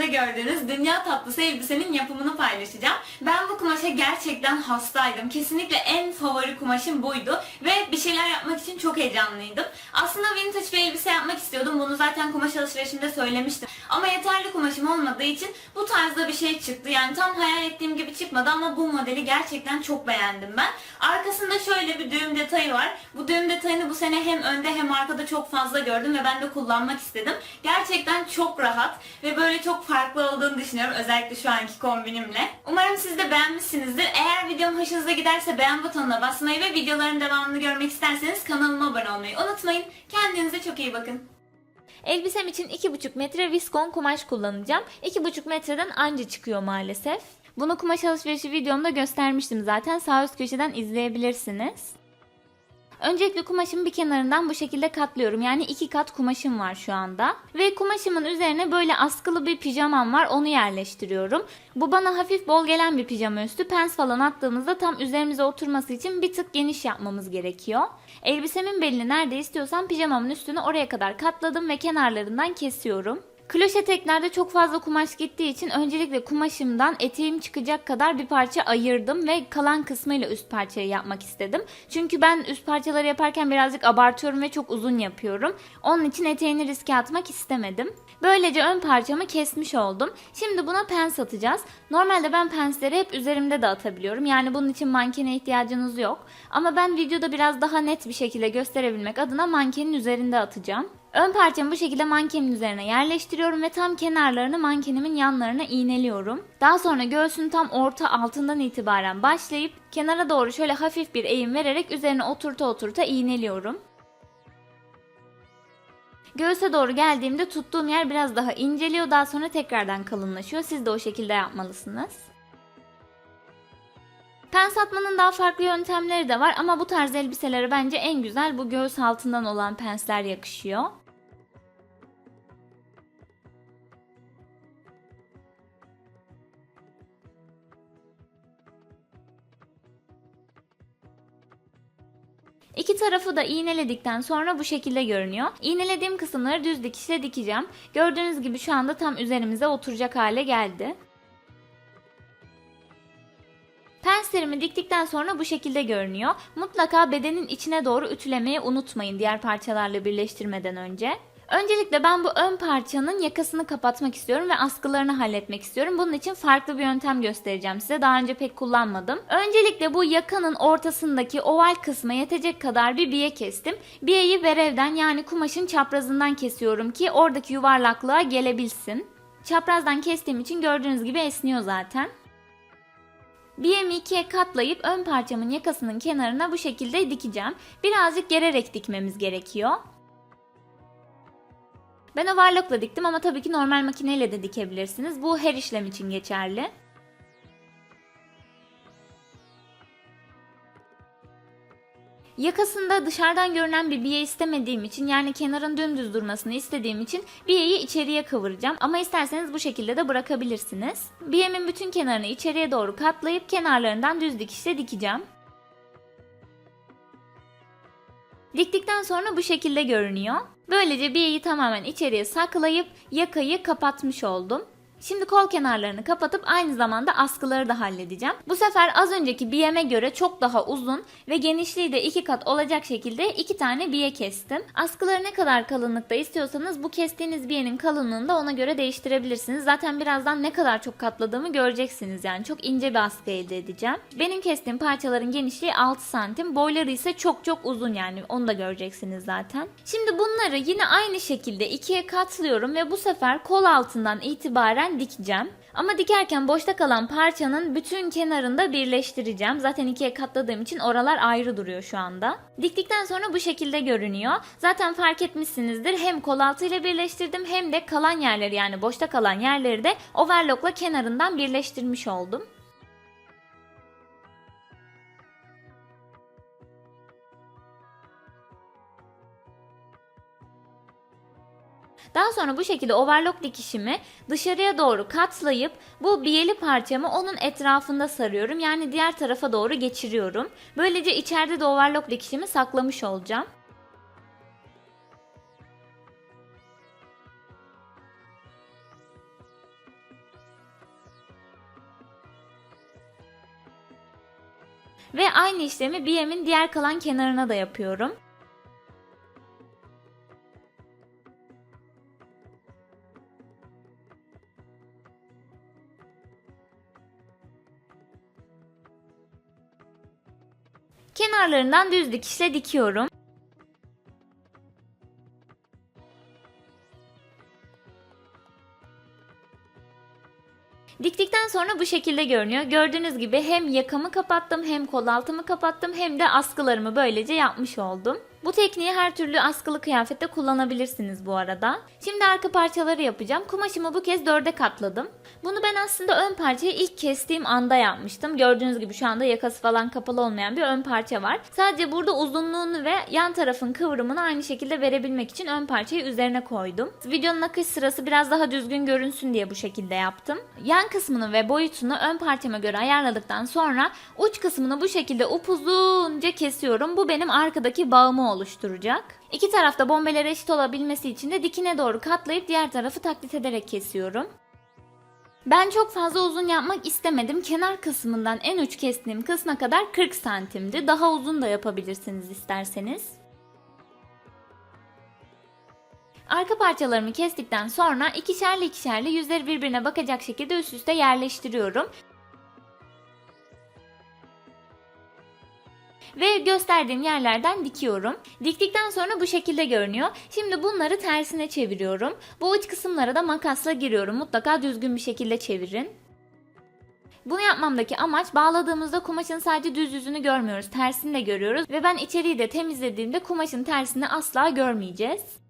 üzerinde gördüğünüz dünya tatlısı elbisenin yapımını paylaşacağım. Ben bu kumaşa gerçekten hastaydım. Kesinlikle en favori kumaşım buydu ve bir şeyler yapmak için çok heyecanlıydım. Aslında vintage bir elbise yapmak istiyordum. Bunu zaten kumaş alışverişimde söylemiştim. Ama yeterli kumaşım olmadığı için bu tarzda bir şey çıktı. Yani tam hayal ettiğim gibi çıkmadı ama bu modeli gerçekten çok beğendim ben. Arkasında şöyle bir düğüm detayı var. Bu düğüm detayını bu sene hem önde hem arkada çok fazla gördüm ve ben de kullanmak istedim. Gerçekten çok rahat ve böyle çok farklı olduğunu düşünüyorum. Özellikle şu anki kombinimle. Umarım siz de beğenmişsinizdir. Eğer videom hoşunuza giderse beğen butonuna basmayı ve videoların devamını görmek isterseniz kanalıma abone olmayı unutmayın. Kendinize çok iyi bakın. Elbisem için 2,5 metre viskon kumaş kullanacağım. 2,5 metreden anca çıkıyor maalesef. Bunu kumaş alışverişi videomda göstermiştim zaten. Sağ üst köşeden izleyebilirsiniz. Öncelikle kumaşın bir kenarından bu şekilde katlıyorum. Yani 2 kat kumaşım var şu anda. Ve kumaşımın üzerine böyle askılı bir pijamam var. Onu yerleştiriyorum. Bu bana hafif bol gelen bir pijama üstü. Pens falan attığımızda tam üzerimize oturması için bir tık geniş yapmamız gerekiyor. Elbisemin belini nerede istiyorsam pijamamın üstünü oraya kadar katladım ve kenarlarından kesiyorum. Kloş eteklerde çok fazla kumaş gittiği için öncelikle kumaşımdan eteğim çıkacak kadar bir parça ayırdım ve kalan kısmıyla üst parçayı yapmak istedim. Çünkü ben üst parçaları yaparken birazcık abartıyorum ve çok uzun yapıyorum. Onun için eteğini riske atmak istemedim. Böylece ön parçamı kesmiş oldum. Şimdi buna pens atacağız. Normalde ben pensleri hep üzerimde de atabiliyorum. Yani bunun için mankene ihtiyacınız yok. Ama ben videoda biraz daha net bir şekilde gösterebilmek adına mankenin üzerinde atacağım. Ön parçamı bu şekilde mankenin üzerine yerleştiriyorum ve tam kenarlarını mankenimin yanlarına iğneliyorum. Daha sonra göğsün tam orta altından itibaren başlayıp kenara doğru şöyle hafif bir eğim vererek üzerine oturta iğneliyorum. Göğüse doğru geldiğimde tuttuğum yer biraz daha inceliyor, daha sonra tekrardan kalınlaşıyor. Siz de o şekilde yapmalısınız. Pens atmanın daha farklı yöntemleri de var ama bu tarz elbiselere bence en güzel bu göğüs altından olan pensler yakışıyor. İki tarafı da iğneledikten sonra bu şekilde görünüyor. İğnelediğim kısımları düz dikişle dikeceğim. Gördüğünüz gibi şu anda tam üzerimize oturacak hale geldi. Penslerimi diktikten sonra bu şekilde görünüyor. Mutlaka bedenin içine doğru ütülemeyi unutmayın diğer parçalarla birleştirmeden önce. Öncelikle ben bu ön parçanın yakasını kapatmak istiyorum ve askılarını halletmek istiyorum. Bunun için farklı bir yöntem göstereceğim size. Daha önce pek kullanmadım. Öncelikle bu yakanın ortasındaki oval kısma yetecek kadar bir biye kestim. Biyeyi verevden yani kumaşın çaprazından kesiyorum ki oradaki yuvarlaklığa gelebilsin. Çaprazdan kestiğim için gördüğünüz gibi esniyor zaten. Biyemi ikiye katlayıp ön parçamın yakasının kenarına bu şekilde dikeceğim. Birazcık gererek dikmemiz gerekiyor. Ben overlock'la diktim ama tabii ki normal makineyle de dikebilirsiniz. Bu her işlem için geçerli. Yakasında dışarıdan görünen bir biye istemediğim için, yani kenarın dümdüz durmasını istediğim için biyeyi içeriye kıvıracağım. Ama isterseniz bu şekilde de bırakabilirsiniz. Biyemin bütün kenarını içeriye doğru katlayıp kenarlarından düz dikişle dikeceğim. Diktikten sonra bu şekilde görünüyor. Böylece biyeyi tamamen içeriye saklayıp yakayı kapatmış oldum. Şimdi kol kenarlarını kapatıp aynı zamanda askıları da halledeceğim. Bu sefer az önceki biyeme göre çok daha uzun ve genişliği de 2 kat olacak şekilde 2 tane biye kestim. Askıları ne kadar kalınlıkta istiyorsanız bu kestiğiniz biyenin kalınlığını da ona göre değiştirebilirsiniz. Zaten birazdan ne kadar çok katladığımı göreceksiniz, yani çok ince bir askı elde edeceğim. Benim kestiğim parçaların genişliği 6 santim, boyları ise çok uzun, yani onu da göreceksiniz zaten. Şimdi bunları yine aynı şekilde ikiye katlıyorum ve bu sefer kol altından itibaren dikeceğim. Ama dikerken boşta kalan parçanın bütün kenarında birleştireceğim. Zaten ikiye katladığım için oralar ayrı duruyor şu anda. Diktikten sonra bu şekilde görünüyor. Zaten fark etmişsinizdir. Hem kol altıyla birleştirdim hem de kalan yerleri, yani boşta kalan yerleri de overlock'la kenarından birleştirmiş oldum. Daha sonra bu şekilde overlock dikişimi dışarıya doğru katlayıp bu biyeli parçamı onun etrafında sarıyorum. Yani diğer tarafa doğru geçiriyorum. Böylece içeride de overlock dikişimi saklamış olacağım. Ve aynı işlemi biyemin diğer kalan kenarına da yapıyorum. Kenarlarından düz dikişle dikiyorum. Diktikten sonra bu şekilde görünüyor. Gördüğünüz gibi hem yakamı kapattım, hem kol altımı kapattım, hem de askılarımı böylece yapmış oldum. Bu tekniği her türlü askılı kıyafette kullanabilirsiniz bu arada. Şimdi arka parçaları yapacağım. Kumaşımı bu kez 4'e katladım. Bunu ben aslında ön parçayı ilk kestiğim anda yapmıştım. Gördüğünüz gibi şu anda yakası falan kapalı olmayan bir ön parça var. Sadece burada uzunluğunu ve yan tarafın kıvrımını aynı şekilde verebilmek için ön parçayı üzerine koydum. Videonun akış sırası biraz daha düzgün görünsün diye bu şekilde yaptım. Yan kısmını ve boyutunu ön parçama göre ayarladıktan sonra uç kısmını bu şekilde upuzunca kesiyorum. Bu benim arkadaki bağımı oluşturacak. İki tarafta bombeler eşit olabilmesi için de dikine doğru katlayıp diğer tarafı taklit ederek kesiyorum. Ben çok fazla uzun yapmak istemedim. Kenar kısmından en uç kestiğim kısma kadar 40 santimdi. Daha uzun da yapabilirsiniz isterseniz. Arka parçalarımı kestikten sonra ikişerli yüzleri birbirine bakacak şekilde üst üste yerleştiriyorum. Ve gösterdiğim yerlerden dikiyorum. Diktikten sonra bu şekilde görünüyor. Şimdi bunları tersine çeviriyorum. Bu uç kısımlara da makasla giriyorum. Mutlaka düzgün bir şekilde çevirin. Bunu yapmamdaki amaç, bağladığımızda kumaşın sadece düz yüzünü görmüyoruz, tersini de görüyoruz. Ve ben içeriği de temizlediğimde kumaşın tersini asla görmeyeceğiz.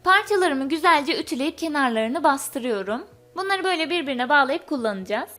Parçalarımı güzelce ütüleyip kenarlarını bastırıyorum. Bunları böyle birbirine bağlayıp kullanacağız.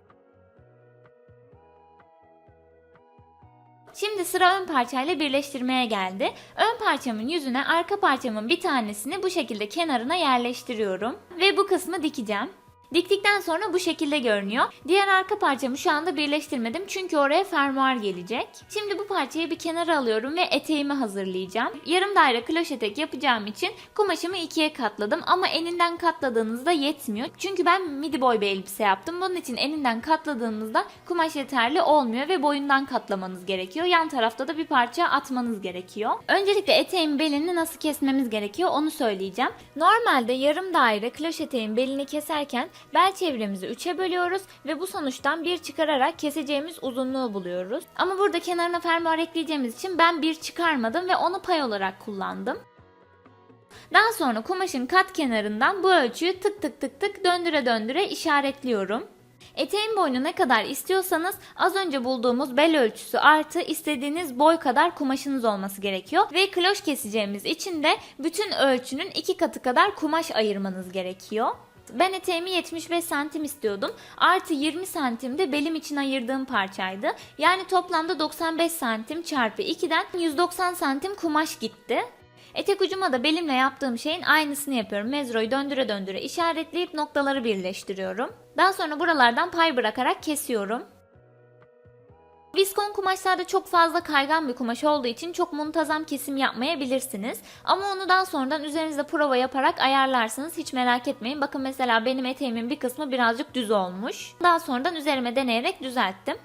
Şimdi sıra ön parçayla birleştirmeye geldi. Ön parçamın yüzüne arka parçamın bir tanesini bu şekilde kenarına yerleştiriyorum. Ve bu kısmı dikeceğim. Diktikten sonra bu şekilde görünüyor. Diğer arka parçamı şu anda birleştirmedim çünkü oraya fermuar gelecek. Şimdi bu parçayı bir kenara alıyorum ve eteğimi hazırlayacağım. Yarım daire kloş etek yapacağım için kumaşımı ikiye katladım ama eninden katladığınızda yetmiyor. Çünkü ben midi boy bir elbise yaptım. Bunun için eninden katladığınızda kumaş yeterli olmuyor ve boyundan katlamanız gerekiyor. Yan tarafta da bir parça atmanız gerekiyor. Öncelikle eteğin belini nasıl kesmemiz gerekiyor onu söyleyeceğim. Normalde yarım daire kloş eteğin belini keserken bel çevremizi 3'e bölüyoruz ve bu sonuçtan 1 çıkararak keseceğimiz uzunluğu buluyoruz. Ama burada kenarına fermuar ekleyeceğimiz için ben 1 çıkarmadım ve onu pay olarak kullandım. Daha sonra kumaşın kat kenarından bu ölçüyü tık tık tık tık döndüre döndüre işaretliyorum. Eteğin boyunu ne kadar istiyorsanız az önce bulduğumuz bel ölçüsü artı istediğiniz boy kadar kumaşınız olması gerekiyor. Ve kloş keseceğimiz için de bütün ölçünün 2 katı kadar kumaş ayırmanız gerekiyor. Ben eteğimi 75 santim istiyordum. Artı 20 santim de belim için ayırdığım parçaydı. Yani toplamda 95 santim çarpı 2'den 190 santim kumaş gitti. Etek ucuma da belimle yaptığım şeyin aynısını yapıyorum. Mezroyu döndüre döndüre işaretleyip noktaları birleştiriyorum. Daha sonra buralardan pay bırakarak kesiyorum. Viskon kumaşlarda çok fazla kaygan bir kumaş olduğu için çok muntazam kesim yapmayabilirsiniz. Ama onu daha sonradan üzerinizde prova yaparak ayarlarsınız. Hiç merak etmeyin. Bakın mesela benim eteğimin bir kısmı birazcık düz olmuş. Daha sonradan üzerime deneyerek düzelttim.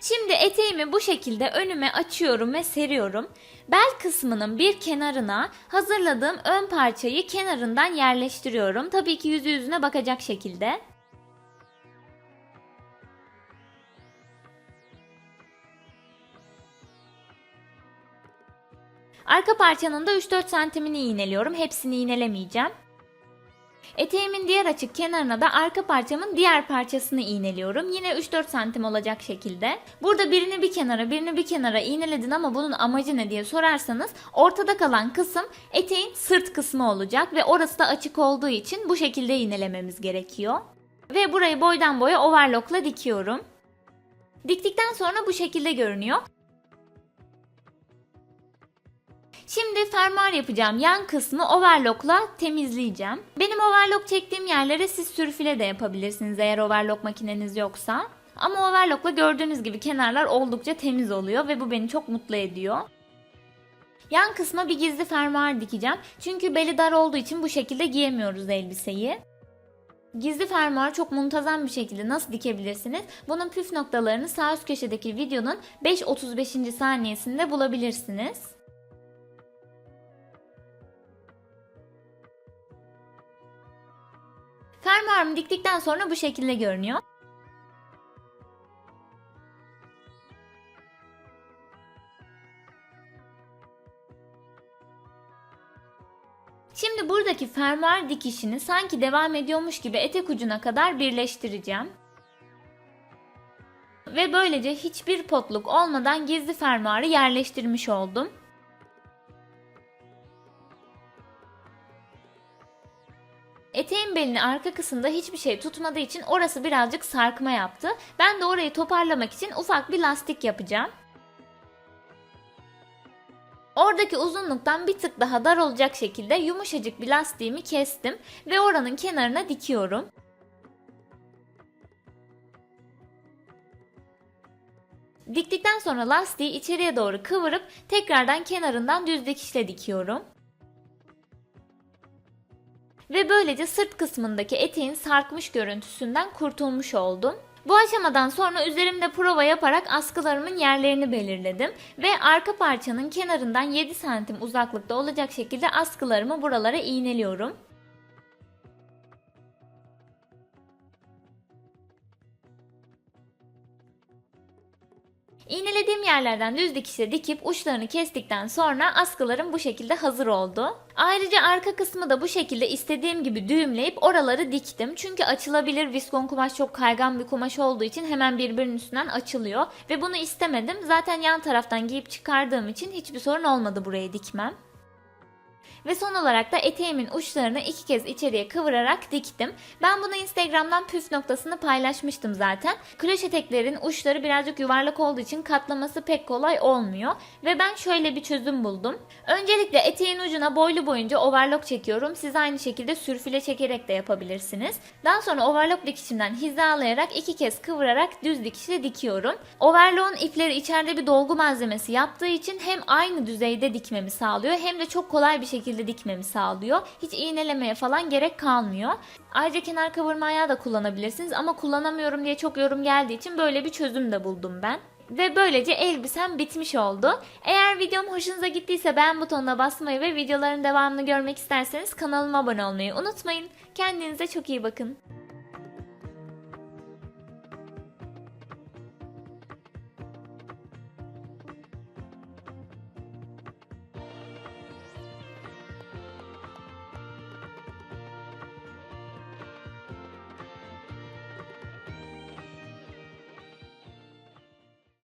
Şimdi eteğimi bu şekilde önüme açıyorum ve seriyorum. Bel kısmının bir kenarına hazırladığım ön parçayı kenarından yerleştiriyorum. Tabii ki yüzü yüzüne bakacak şekilde. Arka parçanın da 3-4 santimini iğneliyorum. Hepsini iğnelemeyeceğim. Eteğimin diğer açık kenarına da arka parçamın diğer parçasını iğneliyorum. Yine 3-4 santim olacak şekilde. Burada birini bir kenara iğneledin ama bunun amacı ne diye sorarsanız ortada kalan kısım eteğin sırt kısmı olacak ve orası da açık olduğu için bu şekilde iğnelememiz gerekiyor. Ve burayı boydan boya overlockla dikiyorum. Diktikten sonra bu şekilde görünüyor. Şimdi fermuar yapacağım yan kısmı overlockla temizleyeceğim. Benim overlock çektiğim yerlere siz sürfile de yapabilirsiniz eğer overlock makineniz yoksa. Ama overlockla gördüğünüz gibi kenarlar oldukça temiz oluyor ve bu beni çok mutlu ediyor. Yan kısma bir gizli fermuar dikeceğim. Çünkü beli dar olduğu için bu şekilde giyemiyoruz elbiseyi. Gizli fermuar çok muntazam bir şekilde nasıl dikebilirsiniz? Bunun püf noktalarını sağ üst köşedeki videonun 5:35. saniyesinde bulabilirsiniz. Fermuarımı diktikten sonra bu şekilde görünüyor. Şimdi buradaki fermuar dikişini sanki devam ediyormuş gibi etek ucuna kadar birleştireceğim. Ve böylece hiçbir potluk olmadan gizli fermuarı yerleştirmiş oldum. Eteğin belinin arka kısmında hiçbir şey tutmadığı için orası birazcık sarkma yaptı. Ben de orayı toparlamak için ufak bir lastik yapacağım. Oradaki uzunluktan bir tık daha dar olacak şekilde yumuşacık bir lastiğimi kestim ve oranın kenarına dikiyorum. Diktikten sonra lastiği içeriye doğru kıvırıp tekrardan kenarından düz dikişle dikiyorum. Ve böylece sırt kısmındaki eteğin sarkmış görüntüsünden kurtulmuş oldum. Bu aşamadan sonra üzerimde prova yaparak askılarımın yerlerini belirledim ve arka parçanın kenarından 7 santim uzaklıkta olacak şekilde askılarımı buralara iğneliyorum. İğnelediğim yerlerden düz dikişle dikip uçlarını kestikten sonra askılarım bu şekilde hazır oldu. Ayrıca arka kısmı da bu şekilde istediğim gibi düğümleyip oraları diktim. Çünkü açılabilir viskon kumaş çok kaygan bir kumaş olduğu için hemen birbirinin üstünden açılıyor. Ve bunu istemedim. Zaten yan taraftan giyip çıkardığım için hiçbir sorun olmadı buraya dikmem. Ve son olarak da eteğimin uçlarını 2 kez içeriye kıvırarak diktim. Ben bunu Instagram'dan püf noktasını paylaşmıştım zaten. Kloş eteklerin uçları birazcık yuvarlak olduğu için katlaması pek kolay olmuyor. Ve ben şöyle bir çözüm buldum. Öncelikle eteğin ucuna boylu boyunca overlock çekiyorum. Siz aynı şekilde sürfüle çekerek de yapabilirsiniz. Daha sonra overlock dikişimden hizalayarak 2 kez kıvırarak düz dikişle dikiyorum. Overlock'un ipleri içeride bir dolgu malzemesi yaptığı için hem aynı düzeyde dikmemi sağlıyor hem de çok kolay bir şekilde dikmemi sağlıyor. Hiç iğnelemeye falan gerek kalmıyor. Ayrıca kenar kıvırma ayağı da kullanabilirsiniz ama kullanamıyorum diye çok yorum geldiği için böyle bir çözüm de buldum ben. Ve böylece elbisem bitmiş oldu. Eğer videom hoşunuza gittiyse beğen butonuna basmayı ve videoların devamını görmek isterseniz kanalıma abone olmayı unutmayın. Kendinize çok iyi bakın.